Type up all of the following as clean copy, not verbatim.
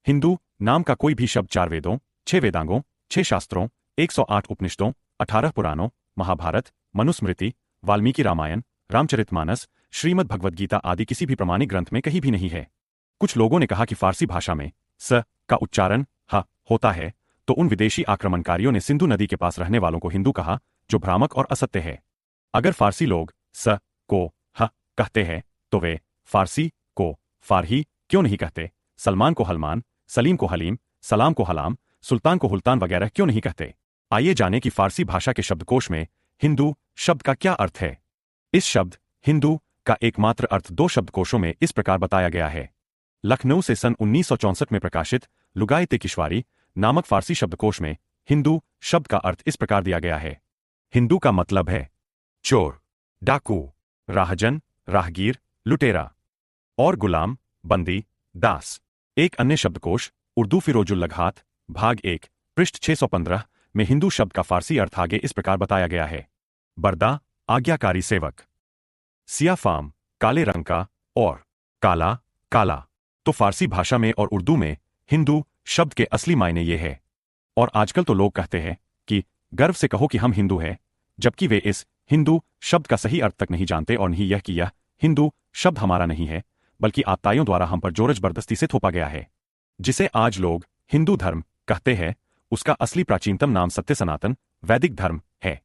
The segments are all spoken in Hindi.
हिंदू नाम का कोई भी शब्द 4 वेदों, 6 वेदांगों, 6 शास्त्रों, 108 उपनिषदों, 18 पुराणों, महाभारत, मनुस्मृति, वाल्मीकि रामायण, रामचरितमानस, श्रीमद् भगवद गीता आदि किसी भी प्रमाणिक ग्रंथ में कहीं भी नहीं है। कुछ लोगों ने कहा कि फारसी भाषा में स का उच्चारण ह होता है, तो उन विदेशी आक्रमणकारियों ने सिंधु नदी के पास रहने वालों को हिंदू कहा, जो भ्रामक और असत्य है। अगर फारसी लोग स को ह कहते हैं, तो वे फारसी को फारही क्यों नहीं कहते? सलमान को हलमान, सलीम को हलीम, सलाम को हलाम, सुल्तान को हुल्तान वगैरह क्यों नहीं कहते? आइए जानें कि फारसी भाषा के शब्दकोश में हिंदू शब्द का क्या अर्थ है। इस शब्द हिंदू का एकमात्र अर्थ 2 शब्दकोशों में इस प्रकार बताया गया है। लखनऊ से सन 1964 में प्रकाशित लुगाई-ए-किश्तवारी नामक फारसी शब्दकोश में हिंदू शब्द का अर्थ इस प्रकार दिया गया है। हिंदू का मतलब है चोर, डाकू, राहजन, राहगीर, लुटेरा और गुलाम, बंदी, दास। एक अन्य शब्दकोश उर्दू फिरोजुल लग़ात भाग 1 पृष्ठ 615 में हिंदू शब्द का फारसी अर्थ आगे इस प्रकार बताया गया है। बर्दा, आज्ञाकारी सेवक। सियाफाम, काले रंग का, और काला, काला। तो फारसी भाषा में और उर्दू में हिंदू शब्द के असली मायने ये है। और आजकल तो लोग कहते हैं कि गर्व से कहो कि हम हिंदू हैं, जबकि वे इस हिंदू शब्द का सही अर्थ तक नहीं जानते और नहीं यह कि यह हिंदू शब्द हमारा नहीं है, बल्कि आताइयों द्वारा हम पर जोर जबरदस्ती से थोपा गया है। जिसे आज लोग हिंदू धर्म कहते हैं, उसका असली प्राचीनतम नाम सत्य सनातन वैदिक धर्म है।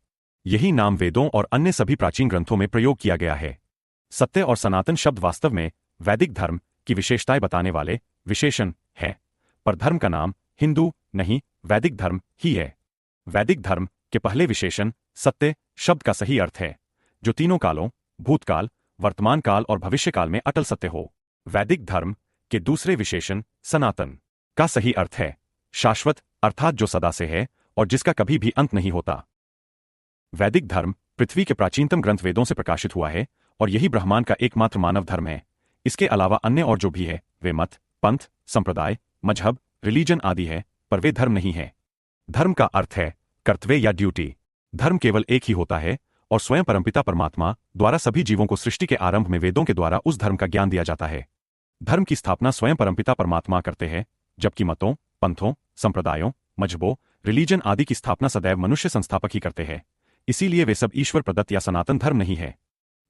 यही नाम वेदों और अन्य सभी प्राचीन ग्रंथों में प्रयोग किया गया है। सत्य और सनातन शब्द वास्तव में वैदिक धर्म की विशेषताएं बताने वाले विशेषण है, पर धर्म का नाम हिंदू नहीं वैदिक धर्म ही है। वैदिक धर्म के पहले विशेषण सत्य शब्द का सही अर्थ है, जो तीनों कालों भूतकाल, वर्तमान काल और भविष्य काल में अटल सत्य हो। वैदिक धर्म के दूसरे विशेषण सनातन का सही अर्थ है शाश्वत, अर्थात जो सदा से है और जिसका कभी भी अंत नहीं होता। वैदिक धर्म पृथ्वी के प्राचीनतम ग्रंथ वेदों से प्रकाशित हुआ है और यही ब्रह्मांड का एकमात्र मानव धर्म है। इसके अलावा अन्य और जो भी है वे मत, पंथ, संप्रदाय, मजहब, रिलीजन आदि है, पर वे धर्म नहीं है। धर्म का अर्थ है कर्तव्य या ड्यूटी। धर्म केवल एक ही होता है और स्वयं परमपिता परमात्मा द्वारा सभी जीवों को सृष्टि के आरंभ में वेदों के द्वारा उस धर्म का ज्ञान दिया जाता है। धर्म की स्थापना स्वयं परमपिता परमात्मा करते हैं, जबकि मतों, पंथों, संप्रदायों, मजहबों, रिलीजन आदि की स्थापना सदैव मनुष्य संस्थापक ही करते हैं। इसीलिए वे सब ईश्वर प्रदत्त या सनातन धर्म नहीं है।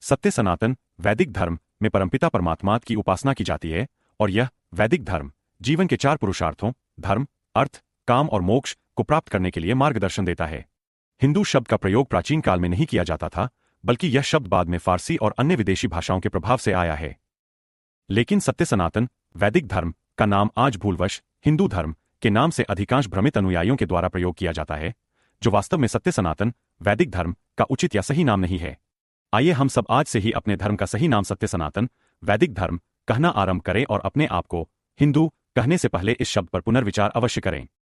सत्य सनातन वैदिक धर्म में परमपिता परमात्मा की उपासना की जाती है और यह वैदिक धर्म जीवन के 4 पुरुषार्थों धर्म, अर्थ, काम और मोक्ष को प्राप्त करने के लिए मार्गदर्शन देता है। हिंदू शब्द का प्रयोग प्राचीन काल में नहीं किया जाता था, बल्कि यह शब्द बाद में फारसी और अन्य विदेशी भाषाओं के प्रभाव से आया है। लेकिन सत्य सनातन वैदिक धर्म का नाम आज भूलवश हिंदू धर्म के नाम से अधिकांश भ्रमित अनुयायियों के द्वारा प्रयोग किया जाता है, जो वास्तव में सत्य सनातन वैदिक धर्म का उचित या सही नाम नहीं है। आइए हम सब आज से ही अपने धर्म का सही नाम सत्य सनातन वैदिक धर्म कहना आरंभ करें और अपने आप को हिंदू कहने से पहले इस शब्द पर पुनर्विचार अवश्य करें।